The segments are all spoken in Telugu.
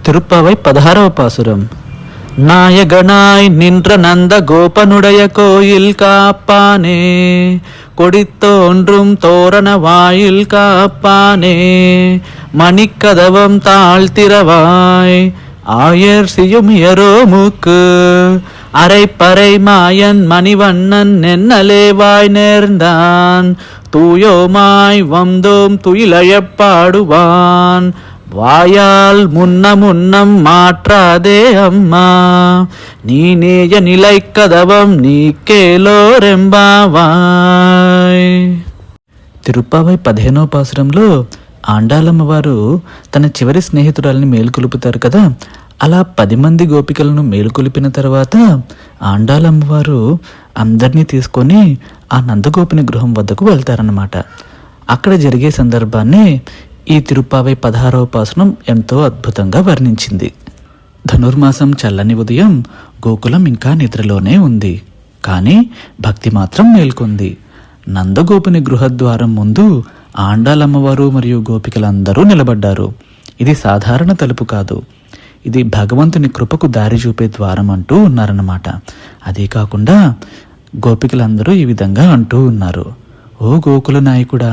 திருப்பாவை 16వ பாசுரம். நாயகனாய் நின்ற நந்த கோபனுடைய கோயில் காப்பானே, கொடித்தோன்றும் தோரண வாயில் காப்பானே, மணிக்கதவம் தாழ்த்திரவாய் ஆயர் செய்யும் மூக்கு, அரைப்பறை மாயன் மணிவண்ணன் நென்னலேவாய் நேர்ந்தான், தூயோமாய் வந்தோம் துயிலழப்பாடுவான், வாயால் முன்னம் மாற்றாதே அம்மா, நீ நேய நிலை கதவம் நீ కేలోరెంబావాయ్. తిరుప్పావై 15వ పాసురంలో ఆండాలమ్మ వారు తన చివరి స్నేహితురాలని మేలుకొలుపుతారు కదా. అలా 10 మంది గోపికలను మేలుకొలిపిన తర్వాత ఆండాలమ్మ వారు అందరినీ తీసుకొని ఆ నందగోపిని గృహం వద్దకు వెళ్తారన్నమాట. అక్కడ జరిగే సందర్భాన్ని ఈ తిరుప్పావై 16వ పాసురం ఎంతో అద్భుతంగా వర్ణించింది. ధనుర్మాసం చల్లని ఉదయం గోకులం ఇంకా నిద్రలోనే ఉంది, కానీ భక్తి మాత్రం మేల్కొంది. నందగోపుని గృహద్వారం ముందు ఆండాలమ్మవారు మరియు గోపికలందరూ నిలబడ్డారు. ఇది సాధారణ తలుపు కాదు, ఇది భగవంతుని కృపకు దారి చూపే ద్వారం అంటూ ఉన్నారన్నమాట. అదే కాకుండా గోపికలందరూ ఈ విధంగా అంటూ ఉన్నారు, ఓ గోకుల నాయకుడా,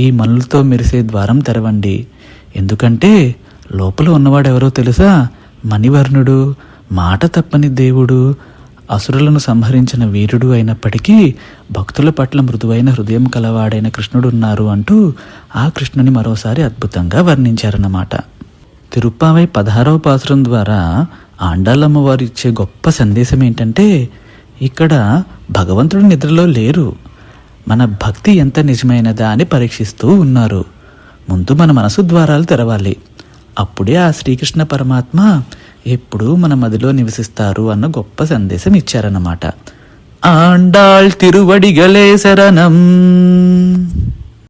ఈ మనులతో మెరిసే ద్వారం తెరవండి. ఎందుకంటే లోపల ఉన్నవాడెవరో తెలుసా? మణివర్ణుడు, మాట తప్పని దేవుడు, అసురులను సంహరించిన వీరుడు అయినప్పటికీ భక్తుల పట్ల మృదువైన హృదయం కలవాడైన కృష్ణుడు ఉన్నారు అంటూ ఆ కృష్ణుని మరోసారి అద్భుతంగా వర్ణించారన్నమాట. తిరుప్పావై 16వ పాసురం ద్వారా ఆండాలమ్మ వారు ఇచ్చే గొప్ప సందేశం ఏంటంటే, ఇక్కడ భగవంతుడు నిద్రలో లేరు, మన భక్తి ఎంత నిజమైనదా అని పరీక్షిస్తూ ఉన్నారు. ముందు మన మనసు ద్వారాలు తెరవాలి, అప్పుడే ఆ శ్రీకృష్ణ పరమాత్మ ఎప్పుడూ మన మదిలో నివసిస్తారు అన్న గొప్ప సందేశం ఇచ్చారన్నమాట. ఆండాళ్ తిరువడిగలే శరణం.